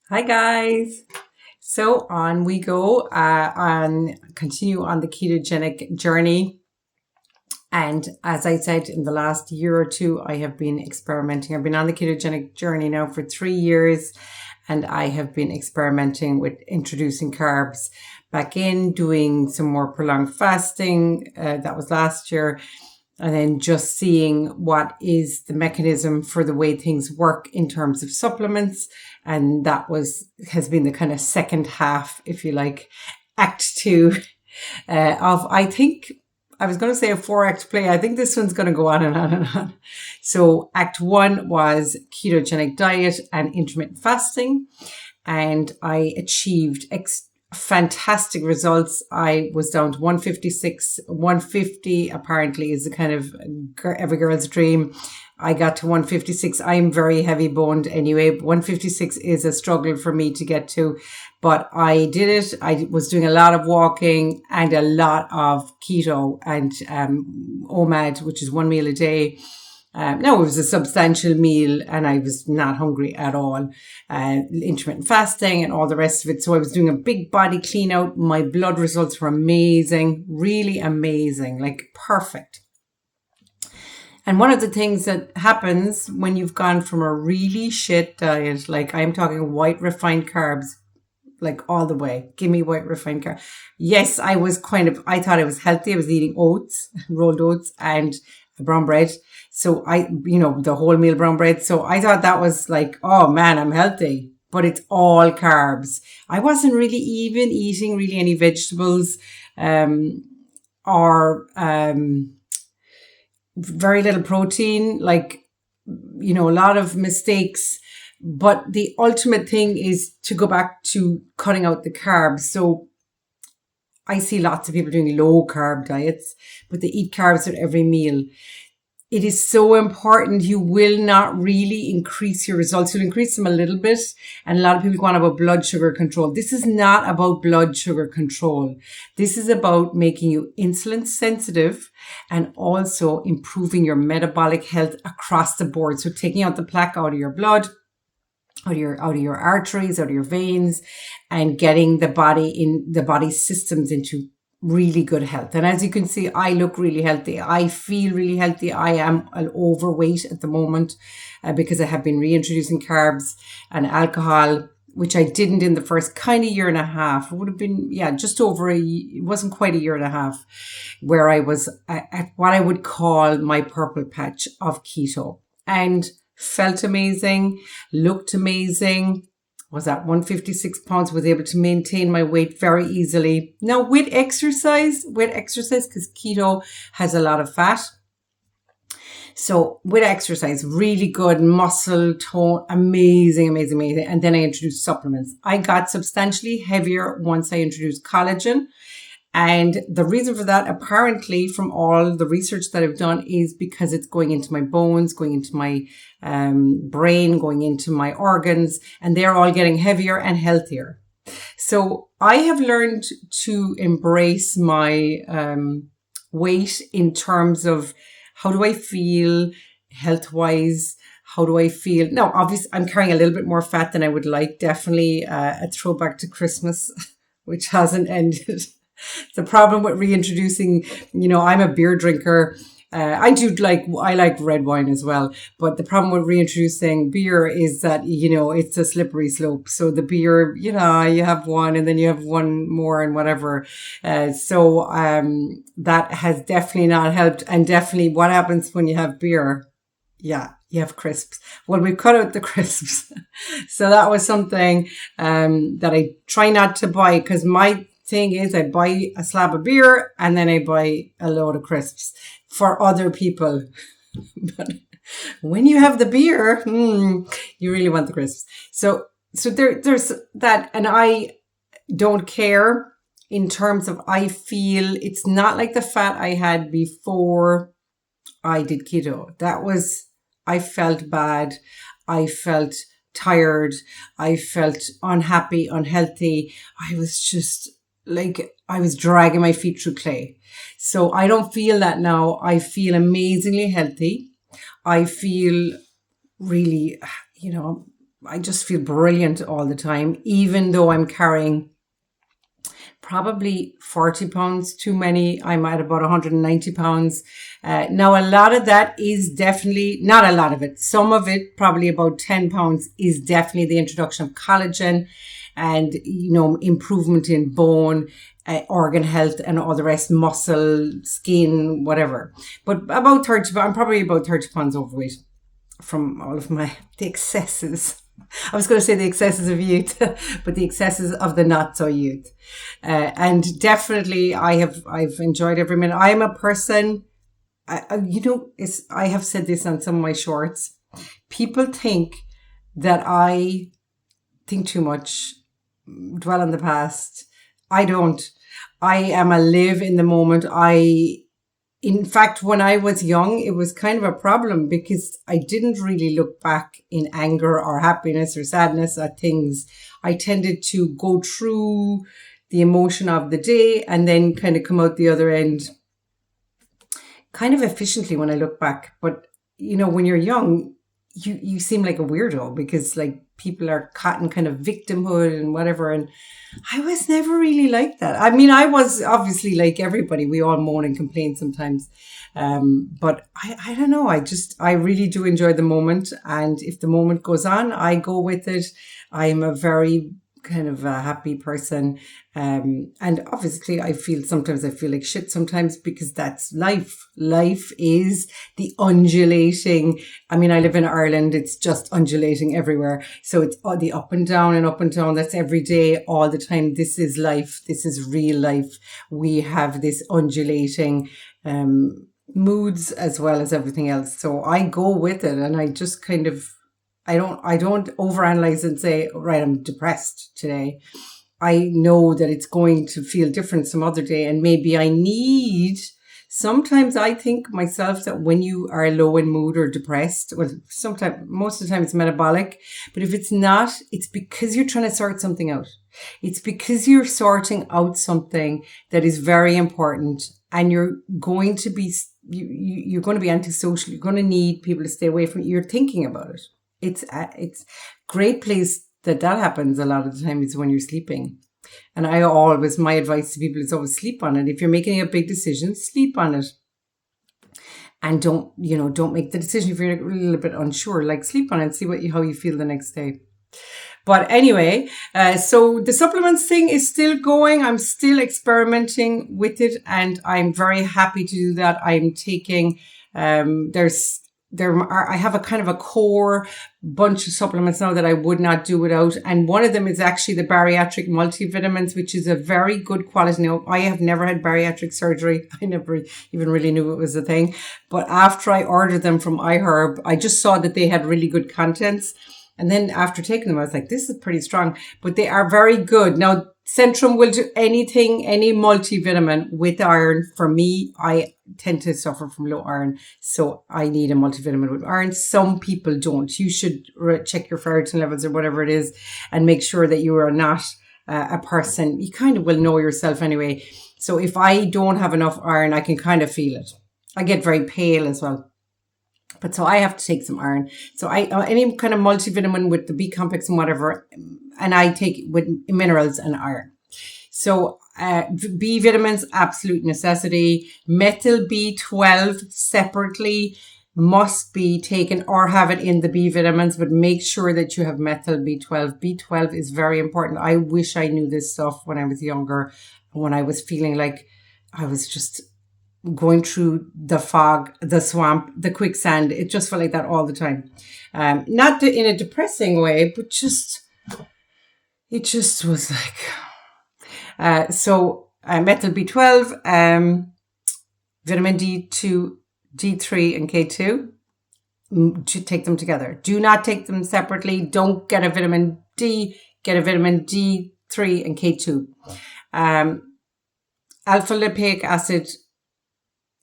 Hi guys. So on we go on continue on the ketogenic journey. And as I said, in the last year or two, I have been experimenting. I've been on the ketogenic journey now for 3 years, and I have been experimenting with introducing carbs back in, doing some more prolonged fasting. That was last year. And then just seeing what is the mechanism for the way things work in terms of supplements. And that has been the kind of second half, if you like, act two of, I think, I was going to say a 4 act play. I think this one's going to go on and on and on. So act one was ketogenic diet and intermittent fasting. And I achieved fantastic results. I was down to 156, 150 apparently is the kind of every girl's dream. I got to 156. I'm very heavy boned anyway. 156 is a struggle for me to get to, but I did it. I was doing a lot of walking and a lot of keto and OMAD, which is 1 meal a day. No, it was a substantial meal and I was not hungry at all. Intermittent fasting and all the rest of it. So I was doing a big body clean out. My blood results were amazing, really amazing, like perfect. And one of the things that happens when you've gone from a really shit diet, like I'm talking white refined carbs, like all the way, give me white refined carbs. Yes, I thought I was healthy. I was eating oats, rolled oats and brown bread. So the whole meal brown bread. So I thought that was like, oh man, I'm healthy, but it's all carbs. I wasn't really even eating really any vegetables, or, very little protein, like, a lot of mistakes. But the ultimate thing is to go back to cutting out the carbs. So I see lots of people doing low carb diets, but they eat carbs at every meal. It is so important. You will not really increase your results. You'll increase them a little bit. And a lot of people go on about blood sugar control. This is not about blood sugar control. This is about making you insulin sensitive and also improving your metabolic health across the board. So taking out the plaque out of your blood, out of your arteries, out of your veins, and getting the body's systems into really good health. And as you can see, I look really healthy. I feel really healthy. I am overweight at the moment because I have been reintroducing carbs and alcohol, which I didn't in the first kind of year and a half. It would have been, just over it wasn't quite a year and a half where I was at what I would call my purple patch of keto, and felt amazing, looked amazing, was at 156 pounds, was able to maintain my weight very easily. Now with exercise, because keto has a lot of fat. So with exercise, really good muscle tone, amazing. And then I introduced supplements. I got substantially heavier once I introduced collagen. And the reason for that, apparently, from all the research that I've done, is because it's going into my bones, going into my brain, going into my organs, and they're all getting heavier and healthier. So I have learned to embrace my weight in terms of how do I feel health-wise? How do I feel? Now, obviously, I'm carrying a little bit more fat than I would like. Definitely a throwback to Christmas, which hasn't ended. The problem with reintroducing, I'm a beer drinker. I like red wine as well. But the problem with reintroducing beer is that, it's a slippery slope. So the beer, you have one and then you have one more and whatever. So that has definitely not helped. And definitely what happens when you have beer? Yeah, you have crisps. Well, we've cut out the crisps. So that was something that I try not to buy, because my thing is I buy a slab of beer and then I buy a load of crisps for other people. But when you have the beer, you really want the crisps. So there's that. And I don't care in terms of, I feel it's not like the fat I had before I did keto. I felt bad. I felt tired. I felt unhappy, unhealthy. I was just like, I was dragging my feet through clay. So I don't feel that now. I feel amazingly healthy. I feel really, I just feel brilliant all the time, even though I'm carrying probably 40 pounds too many. I'm at about 190 pounds. Now, a lot of that is definitely, not a lot of it, some of it, probably about 10 pounds, is definitely the introduction of collagen and, improvement in bone, organ health, and all the rest, muscle, skin, whatever. But I'm probably about 30 pounds overweight from all of the excesses. I was going to say the excesses of youth, but the excesses of the not so youth. And definitely I've enjoyed every minute. I am a person, I have said this on some of my shorts. People think that I think too much, dwell on the past. I don't. I am a live in the moment. In fact, when I was young, it was kind of a problem because I didn't really look back in anger or happiness or sadness at things. I tended to go through the emotion of the day and then kind of come out the other end kind of efficiently when I look back. But, when you're young, you seem like a weirdo because like people are caught in kind of victimhood and whatever. And I was never really like that. I mean, I was obviously like everybody. We all moan and complain sometimes. But I don't know. I really do enjoy the moment. And if the moment goes on, I go with it. I am a very kind of a happy person. And obviously sometimes I feel like shit sometimes because that's life. Life is the undulating. I mean, I live in Ireland. It's just undulating everywhere. So it's all the up and down and up and down. That's every day, all the time. This is life. This is real life. We have this undulating, moods as well as everything else. So I go with it and I just kind of, I don't overanalyze and say, right, I'm depressed today. I know that it's going to feel different some other day. And maybe sometimes I think myself that when you are low in mood or depressed, well, most of the time it's metabolic, but if it's not, it's because you're trying to sort something out. It's because you're sorting out something that is very important and you're going to be antisocial. You're going to need people to stay away from you. You're thinking about it. It's great place that happens a lot of the time is when you're sleeping. And my advice to people is always sleep on it. If you're making a big decision, sleep on it. And don't make the decision if you're a little bit unsure, like sleep on it and see how you feel the next day. But anyway, so the supplements thing is still going. I'm still experimenting with it and I'm very happy to do that. I'm taking, I have a kind of a core bunch of supplements now that I would not do without. And one of them is actually the bariatric multivitamins, which is a very good quality. Now, I have never had bariatric surgery. I never even really knew it was a thing. But after I ordered them from iHerb, I just saw that they had really good contents. And then after taking them, I was like, this is pretty strong, but they are very good. Now, Centrum will do anything, any multivitamin with iron. For me, I tend to suffer from low iron, so I need a multivitamin with iron. Some people don't. You should check your ferritin levels or whatever it is and make sure that you are not a person. You kind of will know yourself anyway. So if I don't have enough iron, I can kind of feel it. I get very pale as well. But so I have to take some iron. So any kind of multivitamin with the B complex and whatever, and I take with minerals and iron. So B vitamins, absolute necessity. Methyl B12 separately must be taken or have it in the B vitamins, but make sure that you have methyl B12. B12 is very important. I wish I knew this stuff when I was younger, when I was feeling like I was just going through the fog, the swamp, the quicksand. It just felt like that all the time. Not in a depressing way, but it just was like, so methyl B12, vitamin D2, D3 and K2, to take them together. Do not take them separately. Don't get a vitamin D, get a vitamin D3 and K2. Alpha lipoic acid,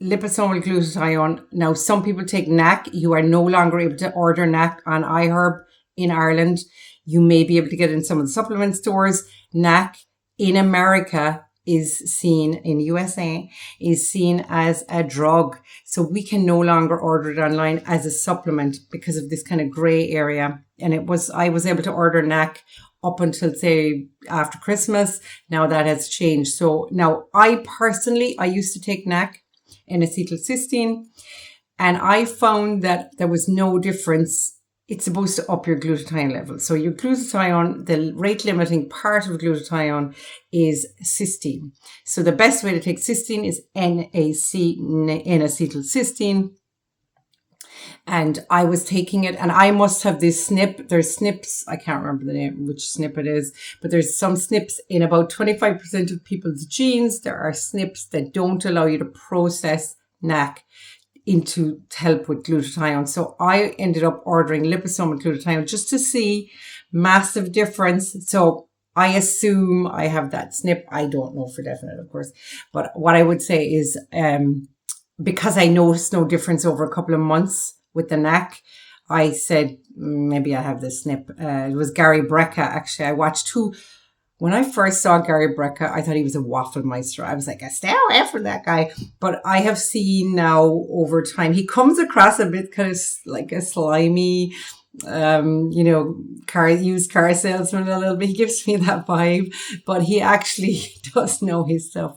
liposomal glutathione. Now, some people take NAC. You are no longer able to order NAC on iHerb in Ireland. You may be able to get it in some of the supplement stores. NAC in America is seen, in USA, is seen as a drug. So we can no longer order it online as a supplement because of this kind of gray area. and I was able to order NAC up until say after Christmas. Now that has changed. So now I used to take NAC in acetylcysteine, and I found that there was no difference. It's supposed to up your glutathione level. So your glutathione, the rate limiting part of glutathione is cysteine. So the best way to take cysteine is NAC, N-acetylcysteine. And I was taking it, and I must have this SNP. There's SNPs, I can't remember the name, which SNP it is, but there's some SNPs in about 25% of people's genes. There are SNPs that don't allow you to process NAC to help with glutathione. So I ended up ordering liposomal glutathione just to see massive difference. So I assume I have that SNP. I don't know for definite, of course. But what I would say is, because I noticed no difference over a couple of months with the NAC, I said, maybe I have this SNP. It was Gary Brecka, actually. I watched when I first saw Gary Brecka, I thought he was a waffle meister. I was like, I stay away from that guy. But I have seen now over time, he comes across a bit kind of like a slimy, used car salesman a little bit. He gives me that vibe, but he actually does know his stuff.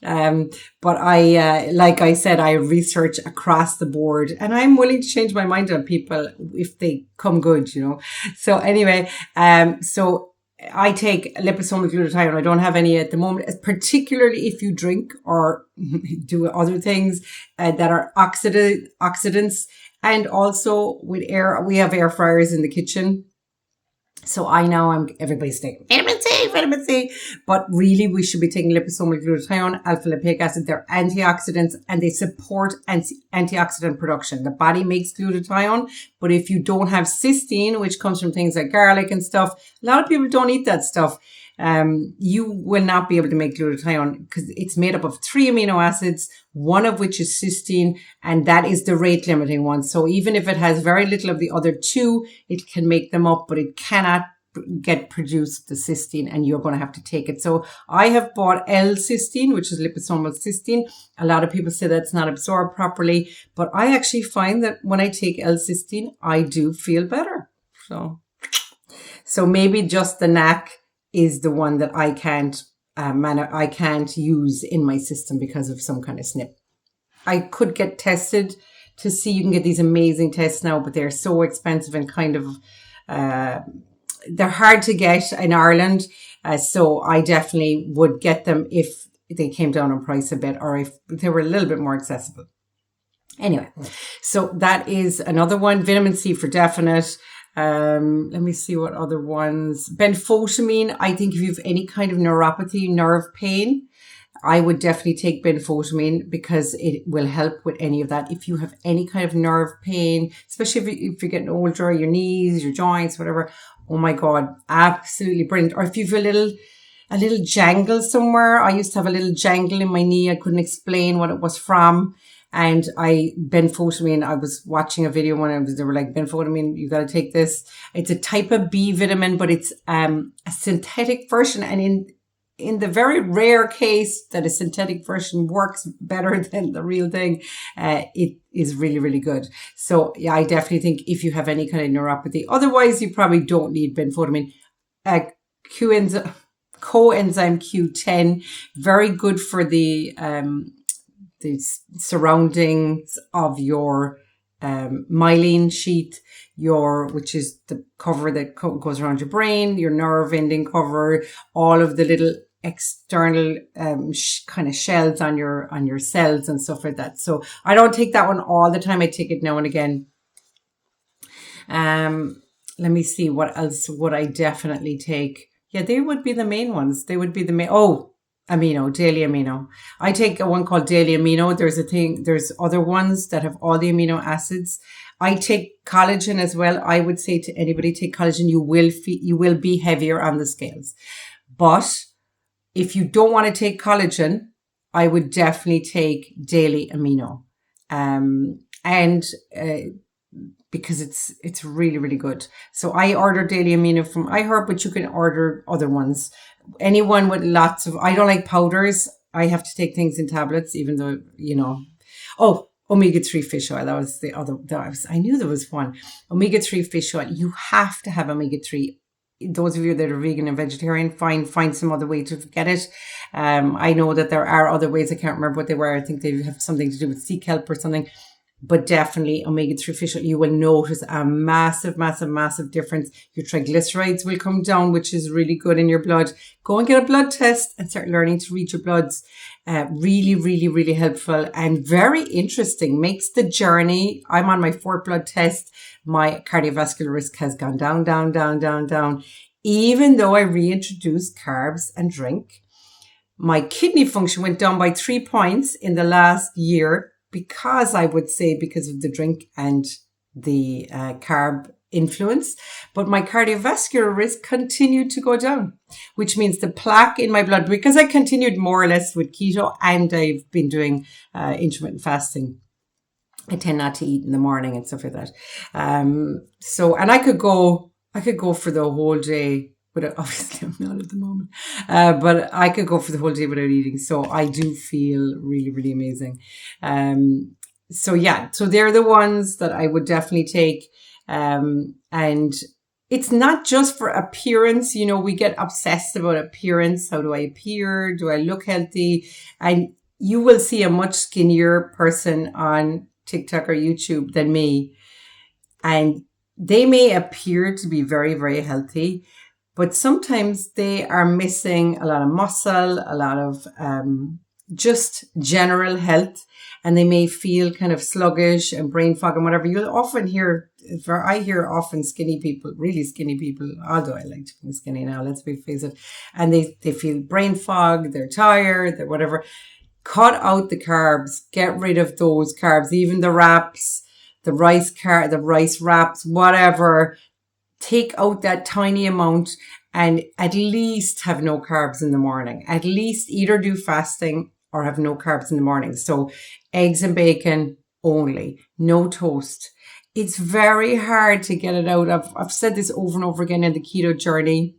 But I, like I said, I research across the board, and I'm willing to change my mind on people if they come good, So anyway, so I take liposomal glutathione. I don't have any at the moment, particularly if you drink or do other things that are oxidants. And also with we have air fryers in the kitchen. So I know everybody's taking vitamin C, but really we should be taking liposomal glutathione, alpha lipoic acid. They're antioxidants and they support antioxidant production. The body makes glutathione, but if you don't have cysteine, which comes from things like garlic and stuff, a lot of people don't eat that stuff. You will not be able to make glutathione because it's made up of 3 amino acids, one of which is cysteine, and that is the rate limiting one. So even if it has very little of the other 2, it can make them up, but it cannot get produced the cysteine, and you're going to have to take it. So I have bought L-cysteine, which is liposomal cysteine. A lot of people say that's not absorbed properly, but I actually find that when I take L-cysteine, I do feel better. So maybe just the NAC is the one that I can't use in my system because of some kind of SNP. I could get tested to see. You can get these amazing tests now, but they're so expensive and kind of they're hard to get in Ireland. So I definitely would get them if they came down in price a bit, or if they were a little bit more accessible. Anyway, so that is another one. Vitamin C for definite. Let me see what other ones. Benfotiamine. I think if you have any kind of neuropathy, nerve pain, I would definitely take benfotiamine because it will help with any of that. If you have any kind of nerve pain, especially if you're getting older, your knees, your joints, whatever. Oh my God, absolutely brilliant. Or if you have a little jangle somewhere. I used to have a little jangle in my knee. I couldn't explain what it was from. And benfotiamine, I was watching a video they were like, benfotiamine, you got to take this. It's a type of B vitamin, but it's a synthetic version. And in the very rare case that a synthetic version works better than the real thing, it is really, really good. So yeah, I definitely think if you have any kind of neuropathy, otherwise you probably don't need benfotiamine. Coenzyme Q10, very good for the surroundings of your myelin sheath, which is the cover that goes around your brain, your nerve ending cover, all of the little external kind of shells on your cells and stuff like that. So I don't take that one all the time. I take it now and again. Let me see, what else would I definitely take? Yeah, they would be the main ones. They would be the main. Amino, daily amino. I take one called daily amino. There's other ones that have all the amino acids. I take collagen as well. I would say to anybody, take collagen. You will be heavier on the scales. But if you don't want to take collagen, I would definitely take daily amino. Because it's really, really good. So I order daily amino from iHerb, but you can order other ones. Anyone with I don't like powders. I have to take things in tablets, even though, omega-3 fish oil. That was the other. I knew there was one. Omega-3 fish oil. You have to have omega-3. Those of you that are vegan and vegetarian, find some other way to get it. I know that there are other ways. I can't remember what they were. I think they have something to do with sea kelp or something. But definitely omega-3 fish oil, you will notice a massive, massive, massive difference. Your triglycerides will come down, which is really good in your blood. Go and get a blood test and start learning to read your bloods. Really, really, really helpful and very interesting. Makes the journey. I'm on my 4th blood test. My cardiovascular risk has gone down, down, down, down, down. Even though I reintroduced carbs and drink, my kidney function went down by 3 points in the last year, because I would say because of the drink and the carb influence, but my cardiovascular risk continued to go down, which means the plaque in my blood, because I continued more or less with keto and I've been doing intermittent fasting. I tend not to eat in the morning and stuff like that. And I could go for the whole day. But obviously I'm not at the moment. But I could go for the whole day without eating. So I do feel really, really amazing. So they're the ones that I would definitely take. And it's not just for appearance. You know, we get obsessed about appearance. How do I appear? Do I look healthy? And you will see a much skinnier person on TikTok or YouTube than me. And they may appear to be very, very healthy, but sometimes they are missing a lot of muscle, a lot of just general health, and they may feel kind of sluggish and brain fog and whatever. You'll often hear, I hear often skinny people, really skinny people, although I like to be skinny now, let's be face it, and they feel brain fog, they're tired, they're whatever. Cut out the carbs, get rid of those carbs, even the wraps, the rice wraps, whatever. Take out that tiny amount and at least have no carbs in the morning. At least either do fasting or have no carbs in the morning. So eggs and bacon only, no toast. It's very hard to get it out. I've said this over and over again in the keto journey.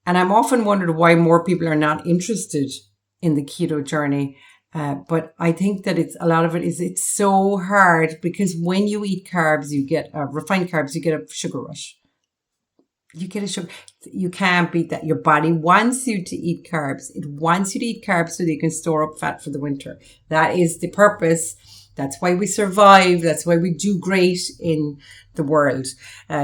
And I'm often wondered why more people are not interested in the keto journey. But I think that it's so hard because when you eat carbs, you get refined carbs, you get a sugar rush. You get a sugar. You can't beat that. Your body wants you to eat carbs. It wants you to eat carbs so that you can store up fat for the winter. That is the purpose. That's why we survive. That's why we do great in the world.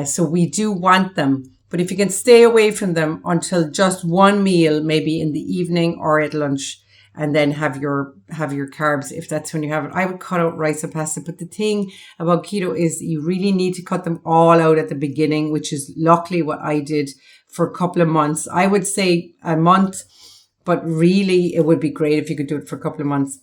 So we do want them. But if you can stay away from them until just one meal, maybe in the evening or at lunch, and then have your carbs if that's when you have it. I would cut out rice and pasta. But the thing about keto is you really need to cut them all out at the beginning, which is luckily what I did for a couple of months. I would say a month, but really it would be great if you could do it for a couple of months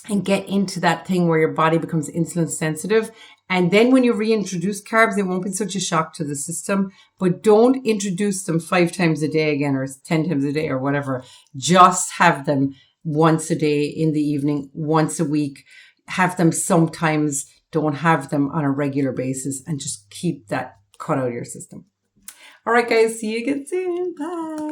and get into that thing where your body becomes insulin sensitive. And then when you reintroduce carbs, it won't be such a shock to the system, but don't introduce them 5 times a day again or 10 times a day or whatever. Just have them once a day in the evening, once a week. Have them sometimes, don't have them on a regular basis, and just keep that cut out of your system. All right, guys, see you again soon. Bye.